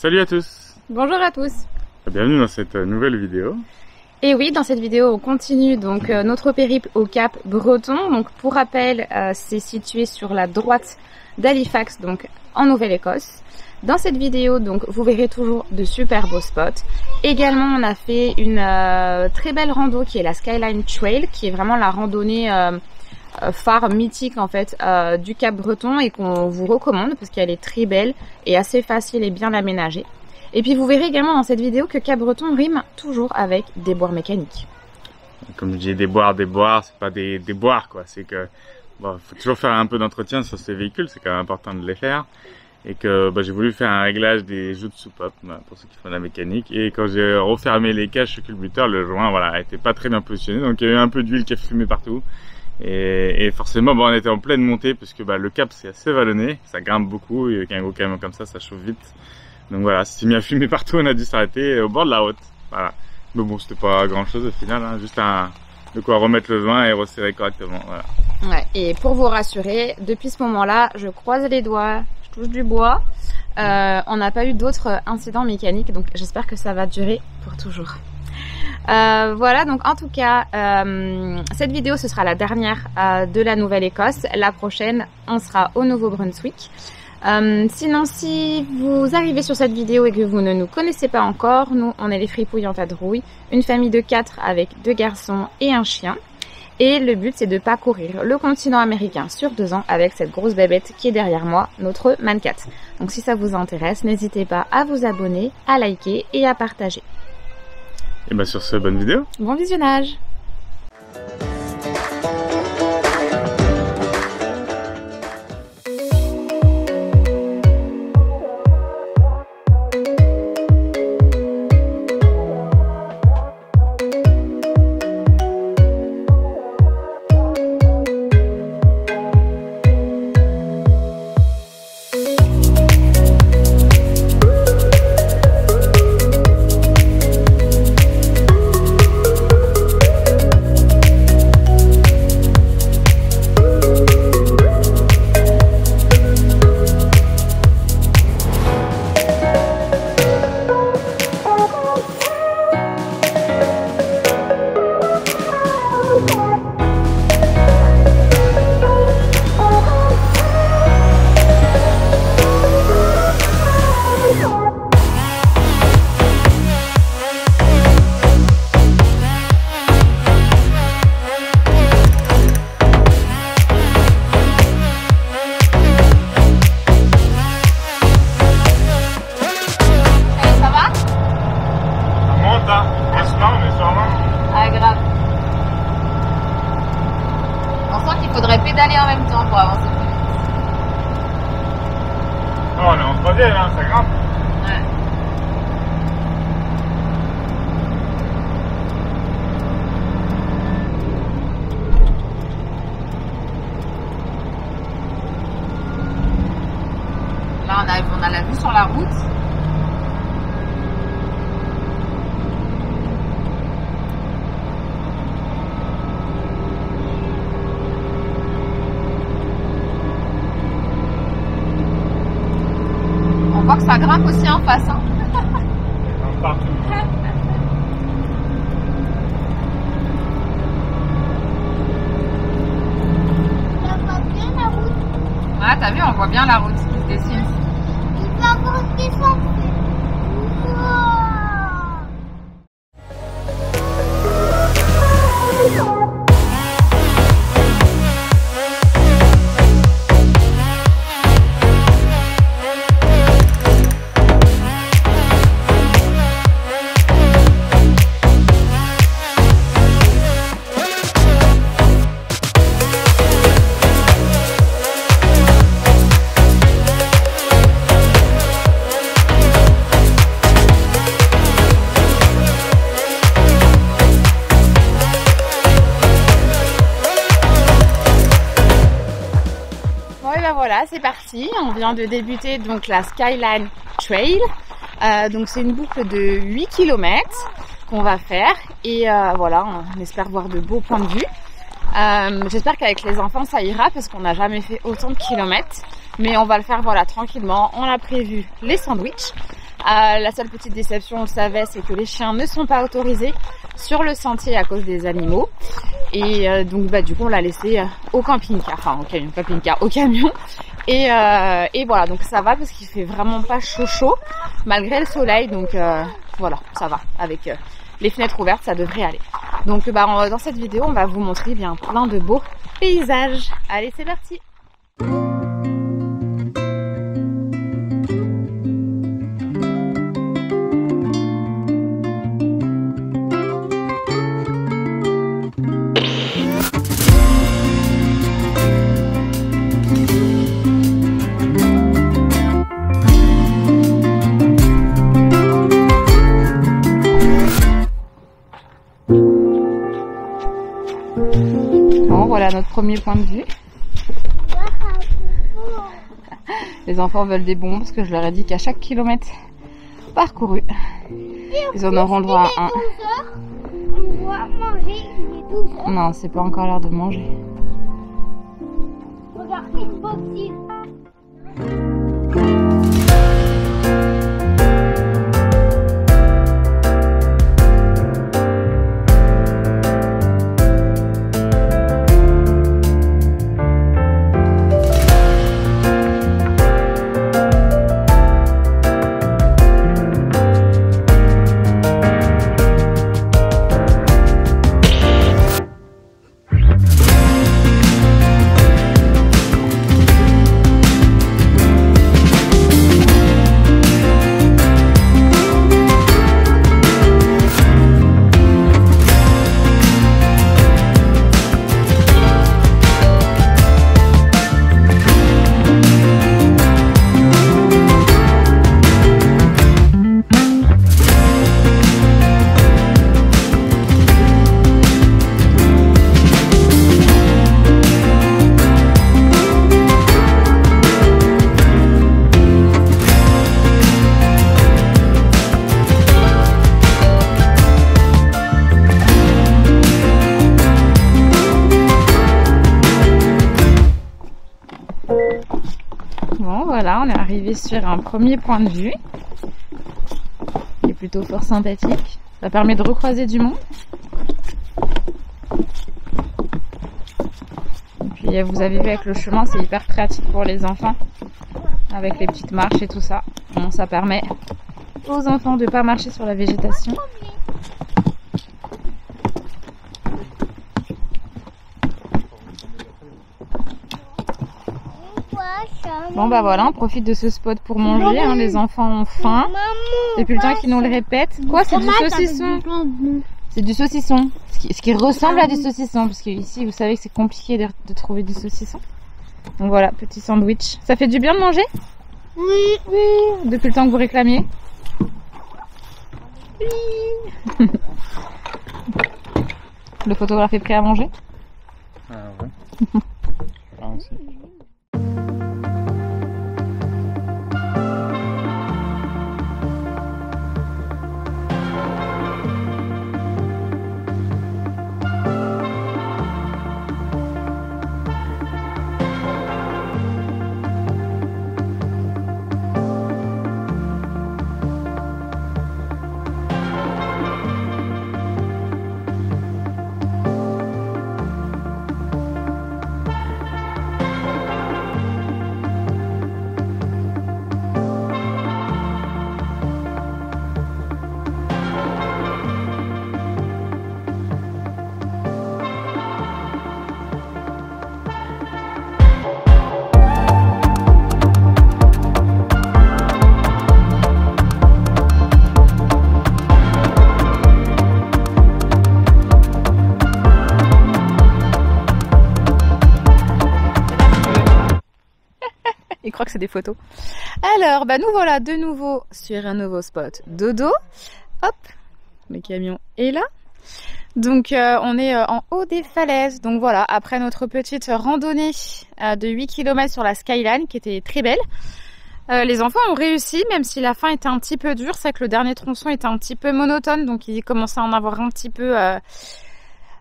Salut à tous. Bonjour à tous. Bienvenue dans cette nouvelle vidéo. Et oui, dans cette vidéo, on continue donc notre périple au Cap Breton. Donc pour rappel, c'est situé sur la droite d'Halifax, donc en Nouvelle-Écosse. Dans cette vidéo, donc vous verrez toujours de super beaux spots. Également, on a fait une très belle rando qui est la Skyline Trail, qui est vraiment la randonnée phare mythique en fait du Cap Breton et qu'on vous recommande parce qu'elle est très belle et assez facile et bien aménagée. Et puis vous verrez également dans cette vidéo que Cap Breton rime toujours avec des boires mécaniques. Comme je dis, des boires, c'est pas des boires quoi. C'est que bon, faut toujours faire un peu d'entretien sur ces véhicules, c'est quand même important de les faire. Et que j'ai voulu faire un réglage des joues de soupape pour ceux qui font de la mécanique. Et quand j'ai refermé les caches sur culbuteur, le joint était pas très bien positionné, donc il y a eu un peu d'huile qui a fumé partout. Et forcément, on était en pleine montée parce que le cap c'est assez vallonné, ça grimpe beaucoup et avec un gros camion comme ça chauffe vite. Donc voilà, c'est mis à fumer partout, on a dû s'arrêter au bord de la route. Voilà. Mais bon, c'était pas grand chose au final, hein, juste de quoi remettre le joint et resserrer correctement. Voilà. Ouais, et pour vous rassurer, depuis ce moment-là, je croise les doigts, je touche du bois. On n'a pas eu d'autres incidents mécaniques, donc j'espère que ça va durer pour toujours. Voilà, donc en tout cas, cette vidéo ce sera la dernière de la Nouvelle-Écosse. La prochaine, on sera au Nouveau-Brunswick. Sinon, si vous arrivez sur cette vidéo et que vous ne nous connaissez pas encore, nous on est les Fripouilles en vadrouille, une famille de 4 avec 2 garçons et un chien. Et le but c'est de parcourir le continent américain sur 2 ans avec cette grosse bébête qui est derrière moi, notre Mancat. Donc si ça vous intéresse, n'hésitez pas à vous abonner, à liker et à partager. Et sur ce, bonne vidéo. Bon visionnage. Il faudrait pédaler en même temps pour avancer plus vite. Oh, on est en 3e, hein, ça grimpe. Ouais. Là, on a la vue sur la route. On voit que ça grimpe aussi en face. Hein. Partout. On voit bien la route. Ouais, t'as vu, on voit bien la route qui se dessine. Il va avoir descendu. Voilà, c'est parti. On vient de débuter donc la Skyline Trail. Donc c'est une boucle de 8 km qu'on va faire et voilà, on espère voir de beaux points de vue. J'espère qu'avec les enfants ça ira parce qu'on n'a jamais fait autant de kilomètres, mais on va le faire voilà tranquillement. On a prévu les sandwichs. La seule petite déception, on le savait, c'est que les chiens ne sont pas autorisés sur le sentier à cause des animaux. Et donc bah du coup on l'a laissé au camping-car, enfin au camping-car, au camion. Et voilà, donc ça va parce qu'il fait vraiment pas chaud malgré le soleil. Donc voilà, ça va. Avec les fenêtres ouvertes, ça devrait aller. Donc bah dans cette vidéo, on va vous montrer bien plein de beaux paysages. Allez, c'est parti. Bon, voilà notre premier point de vue. Les enfants veulent des bonbons parce que je leur ai dit qu'à chaque kilomètre parcouru, ils en auront droit à un. On doit manger, il est 12 heures. Non, c'est pas encore l'heure de manger. Regardez une boxine. Bon voilà, on est arrivé sur un premier point de vue qui est plutôt fort sympathique. Ça permet de recroiser du monde. Et puis vous avez vu avec le chemin, c'est hyper pratique pour les enfants avec les petites marches et tout ça. Bon, ça permet aux enfants de ne pas marcher sur la végétation. Bon bah voilà, on profite de ce spot pour manger, hein. Les enfants ont faim. Depuis le temps qu'ils nous le répètent. Quoi, c'est du saucisson? C'est du saucisson. Ce qui ressemble à du saucisson, parce que ici vous savez que c'est compliqué de trouver du saucisson. Donc voilà, petit sandwich. Ça fait du bien de manger? Oui. Oui. Depuis le temps que vous réclamiez? Oui. Le photographe est prêt à manger? Ah ouais. Ah, aussi. Il croit que c'est des photos. Alors, bah nous voilà de nouveau sur un nouveau spot dodo. Hop, le camion est là. Donc on est en haut des falaises. Donc voilà, après notre petite randonnée de 8 km sur la Skyline qui était très belle. Les enfants ont réussi, même si la fin était un petit peu dure. C'est que le dernier tronçon était un petit peu monotone, donc ils commençaient à en avoir un petit peu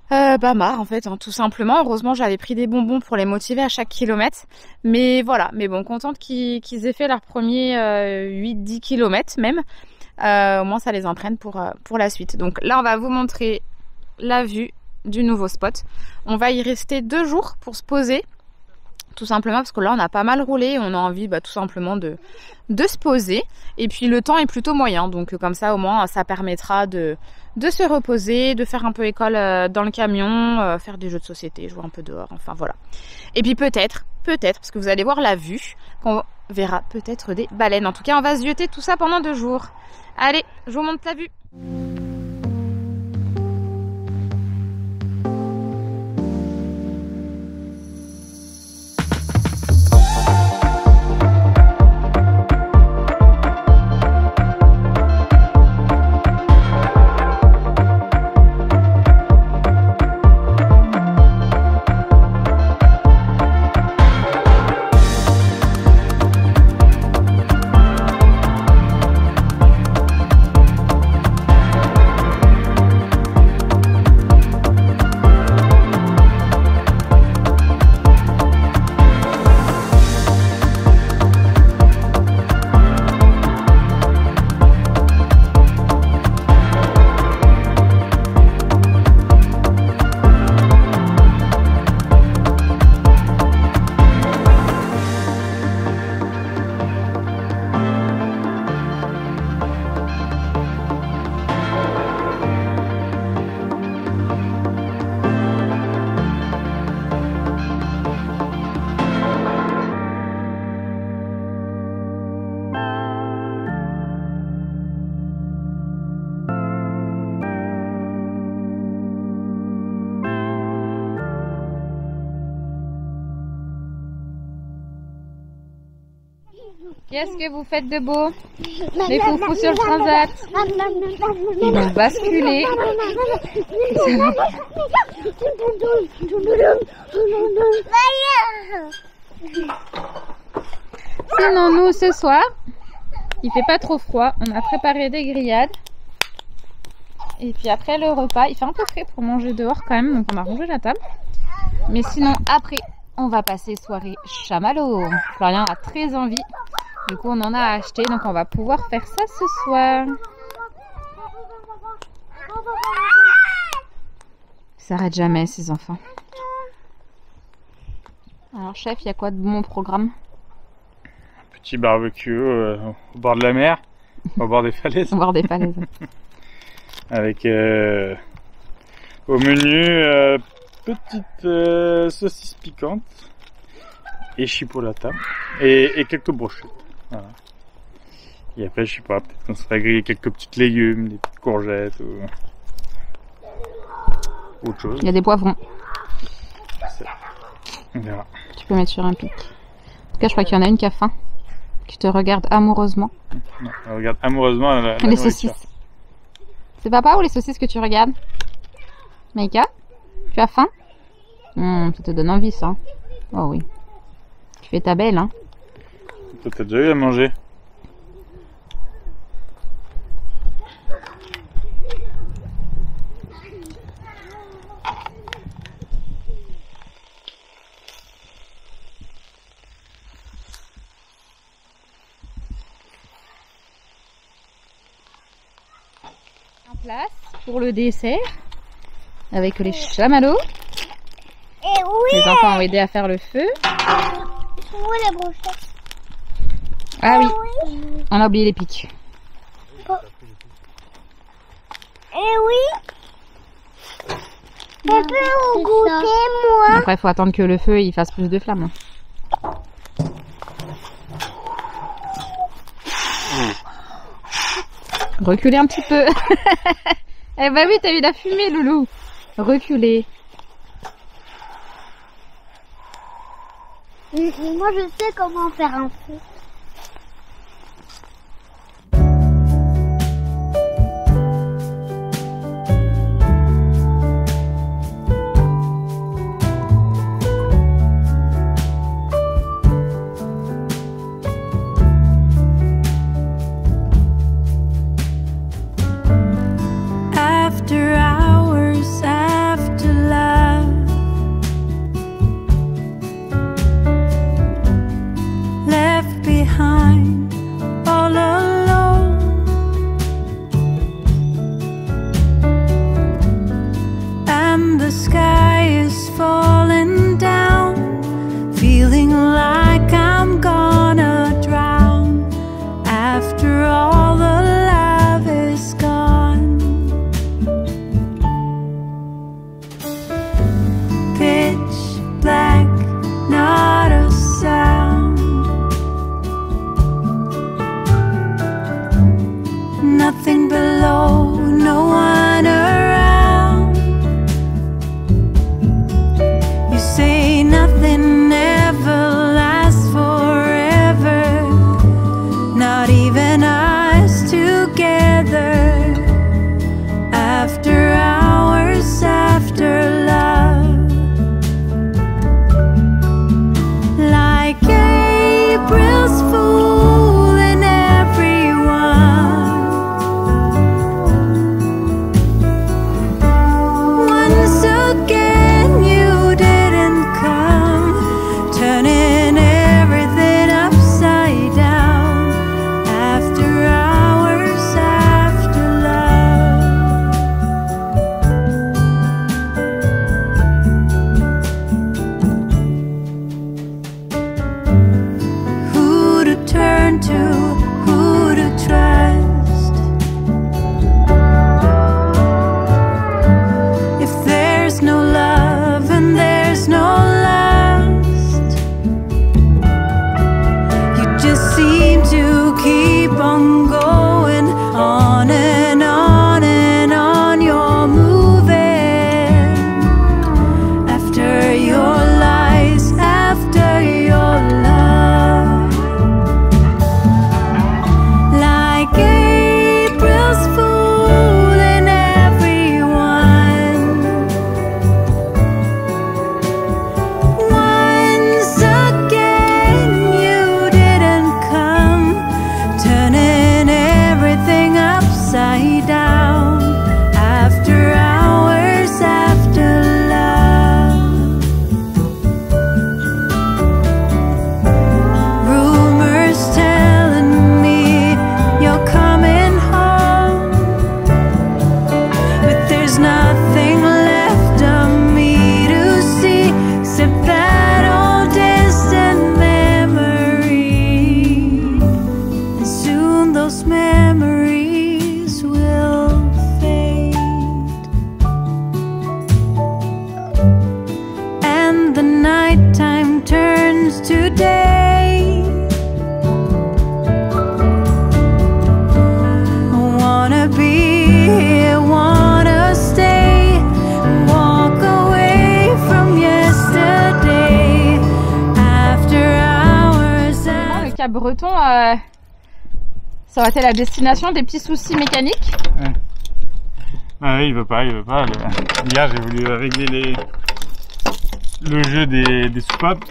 Bah marre en fait, hein, tout simplement. Heureusement j'avais pris des bonbons pour les motiver à chaque kilomètre. Mais voilà, mais bon, contente qu'ils aient fait leur premier 8-10 kilomètres même. Au moins ça les entraîne pour la suite. Donc là on va vous montrer la vue du nouveau spot. On va y rester 2 jours pour se poser. Tout simplement parce que là on a pas mal roulé. On a envie tout simplement de se poser. Et puis le temps est plutôt moyen. Donc comme ça au moins ça permettra de se reposer, de faire un peu école dans le camion, faire des jeux de société, jouer un peu dehors, enfin voilà. Et puis peut-être, parce que vous allez voir la vue, qu'on verra peut-être des baleines. En tout cas, on va zioter tout ça pendant 2 jours. Allez, je vous montre la vue. Qu'est-ce que vous faites de beau? Les foufous sur le transat. Ils vont basculer. Sinon, nous, ce soir, il fait pas trop froid. On a préparé des grillades. Et puis après le repas, il fait un peu frais pour manger dehors quand même. Donc on a rangé la table. Mais sinon, après, on va passer soirée chamallow. Florian a très envie. Du coup, on en a acheté, donc on va pouvoir faire ça ce soir. Ils s'arrêtent jamais, ces enfants. Alors, chef, il y a quoi de bon au programme? Petit barbecue au bord de la mer, au bord des falaises. Au bord des falaises. Avec au menu petite saucisse piquante et chipolata et quelques brochettes. Voilà. Et après, je sais pas, peut-être qu'on se fera griller quelques petites légumes, des petites courgettes ou autre chose. Il y a des poivrons. On verra. Tu peux mettre sur un pic. En tout cas, je crois qu'il y en a une qui a faim, qui te regarde amoureusement. Non, elle regarde amoureusement la les saucisses. C'est papa ou les saucisses que tu regardes? Maïka, tu as faim? Ça te donne envie, ça. Oh oui. Tu fais ta belle, hein. Toi, t'as déjà eu à manger? En place pour le dessert avec les chamallows. Et oui. Les enfants ont aidé à faire le feu. Où les brochettes? Ah oui, on a oublié les pics. Et oui. Je peux goûter, moi. Après, il faut attendre que le feu il fasse plus de flammes. Reculez un petit peu. Eh bah oui, t'as eu la fumée, Loulou. Reculez. Moi, je sais comment faire un feu. After hours, after Cap Breton, ça aurait été la destination des petits soucis mécaniques. Ouais. Ah oui, il veut pas. Hier, j'ai voulu régler le jeu des soupapes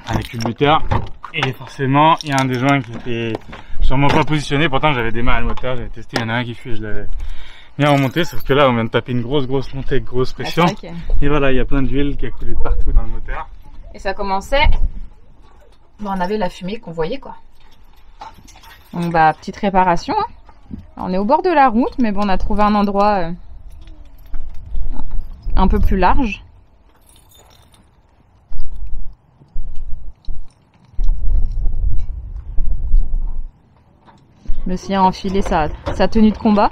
avec le buteur. Et forcément, il y a un des joints qui était sûrement pas positionné. Pourtant, j'avais démarré le moteur, j'avais testé. Il y en a un qui fuit, je l'avais bien remonté. Sauf que là, on vient de taper une grosse montée avec grosse pression. Et voilà, il y a plein d'huile qui a coulé de partout dans le moteur. Et ça commençait. Bon, on avait la fumée qu'on voyait, quoi. Donc, bah, petite réparation. Hein. On est au bord de la route, mais bon, on a trouvé un endroit un peu plus large. Le sien a enfilé sa tenue de combat.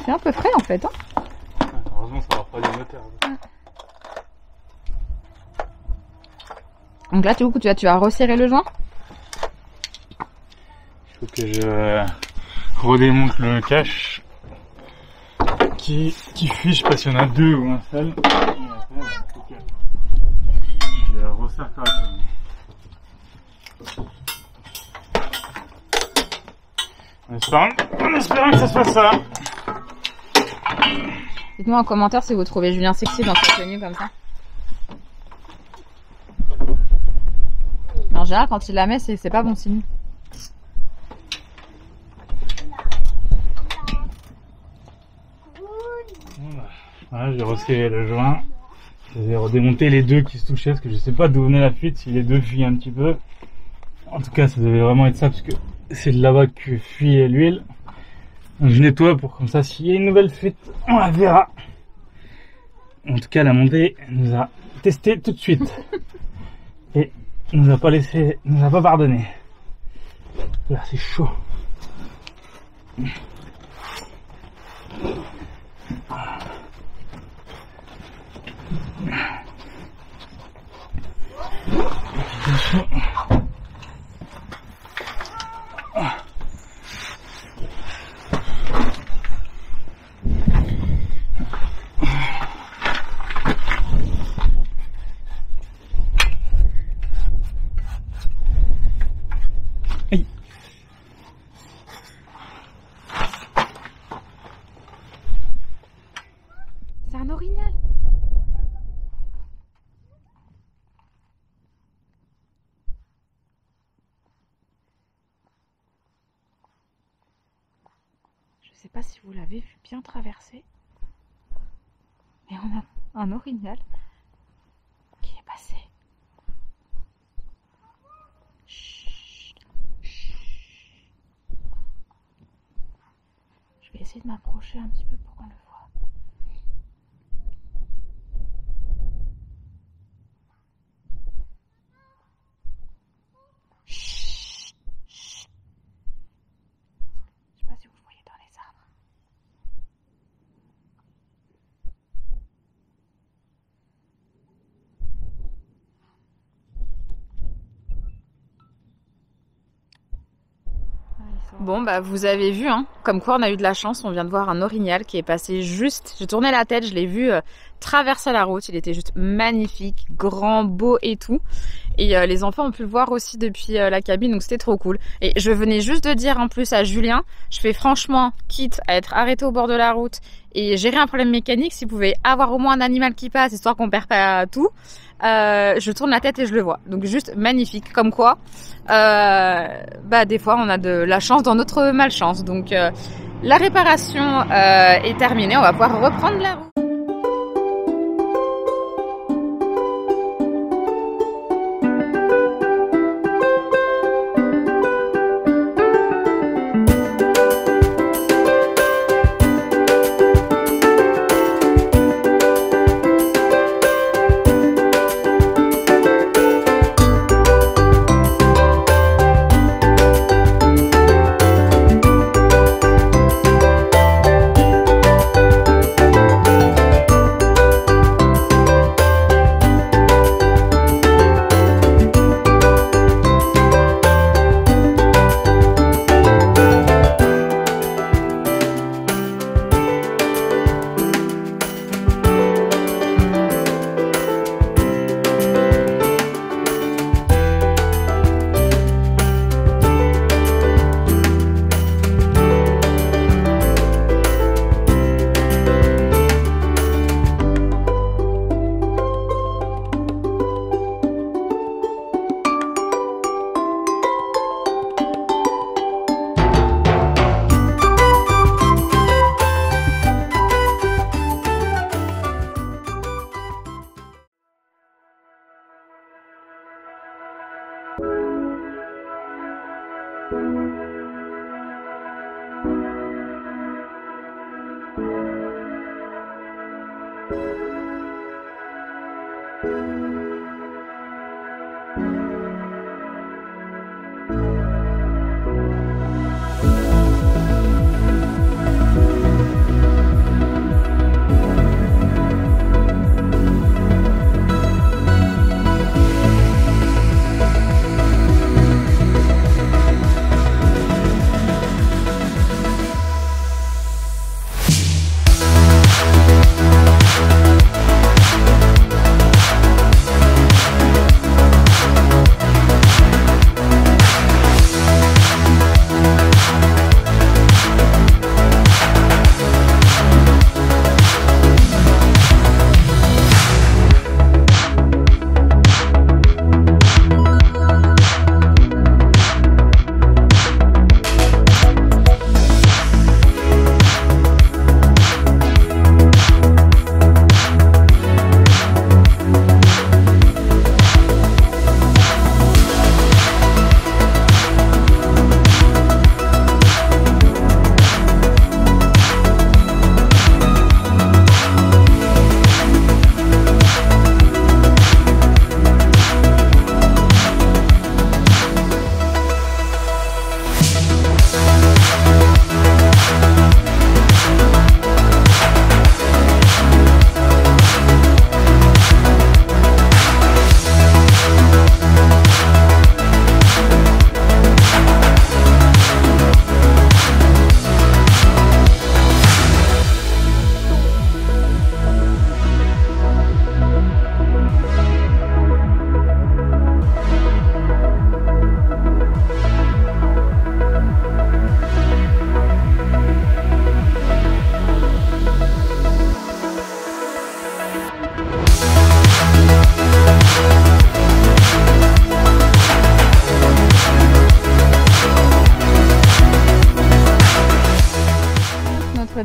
C'est un peu frais en fait. Hein. Heureusement, ça va pas des moteurs. Donc là, tu vas resserrer le joint. Il faut que je redémonte le cache qui fuit. Je sais pas s'il y en a deux ou un seul. Je le resserre correctement. En espérant que ça se fasse ça. Dites-moi en commentaire si vous trouvez Julien sexy dans sa tenue comme ça. Mais en général, quand il la met, c'est pas bon signe. Voilà, j'ai resserré le joint. J'ai redémonté les deux qui se touchaient parce que je sais pas d'où venait la fuite, si les deux fuient un petit peu. En tout cas, ça devait vraiment être ça parce que c'est de là-bas que fuit l'huile. Donc je nettoie pour comme ça, s'il y a une nouvelle fuite, on la verra. En tout cas, la montée nous a testé tout de suite. Et nous a pas pardonné. Là, c'est chaud. C'est un orignal. Je sais pas si vous l'avez vu bien traverser, mais on a un orignal qui est passé. Chut, chut. Je vais essayer de m'approcher un petit peu pour qu'on le voit. Bon bah vous avez vu, hein, comme quoi on a eu de la chance, on vient de voir un orignal qui est passé juste, j'ai tourné la tête, je l'ai vu traverser la route, il était juste magnifique, grand, beau et tout. Et les enfants ont pu le voir aussi depuis la cabine, donc c'était trop cool. Et je venais juste de dire en plus à Julien, je fais franchement, quitte à être arrêté au bord de la route et gérer un problème mécanique, si vous pouvez avoir au moins un animal qui passe, histoire qu'on perd pas tout, je tourne la tête et je le vois. Donc juste magnifique, comme quoi, bah des fois on a de la chance dans notre malchance. Donc la réparation est terminée, on va pouvoir reprendre la route.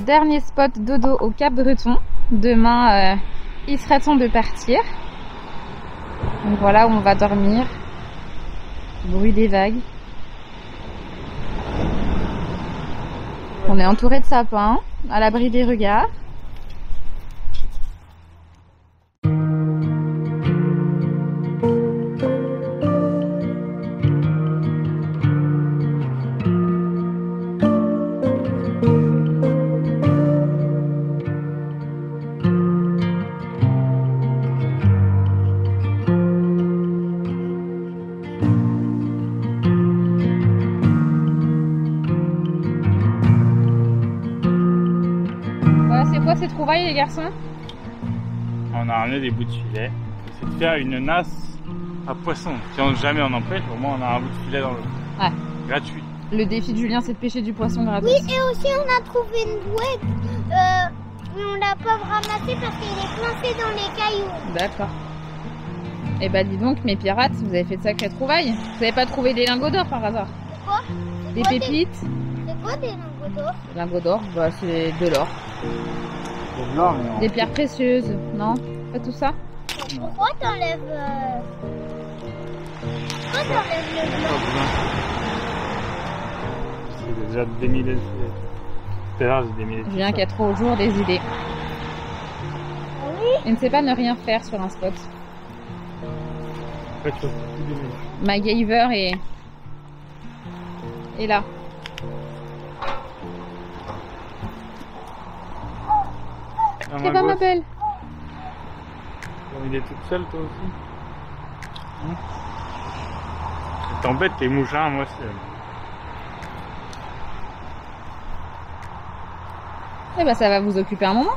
Dernier spot dodo au Cap Breton. Demain, il sera temps de partir. Donc voilà où on va dormir. Bruit des vagues. On est entouré de sapins, à l'abri des regards. C'est quoi ces trouvailles les garçons? On a ramené des bouts de filet. C'est de faire une nasse à poisson. Si jamais on en pêche, au moins on a un bout de filet dans l'eau. Ouais. Gratuit. Le défi de Julien c'est de pêcher du poisson gratuit. Oui, et aussi on a trouvé une bouée. Mais on l'a pas ramassée parce qu'il est coincé dans les cailloux. D'accord. Eh bah dis donc mes pirates, vous avez fait de sacrées trouvailles. Vous avez pas trouvé des lingots d'or par hasard? Quoi? Des pépites? C'est quoi des lingots d'or? Des lingots d'or, bah c'est de l'or. C'est de l'or, mais Des pierres précieuses, non? Pas tout ça? Pourquoi t'enlèves Pourquoi t'enlèves le blanc? C'est déjà démêlé le filet. Tout à l'heure j'ai démêlé. Julien qui a trop au jour des idées. Oui. Il ne sait pas ne rien faire sur un spot. Après, tu vas tout démêler. MacGyver est là. Ah, C'est pas ma belle. Il est toute seule toi aussi. T'embêtes tes mouchins, moi c'est... Eh ben ça va vous occuper un moment.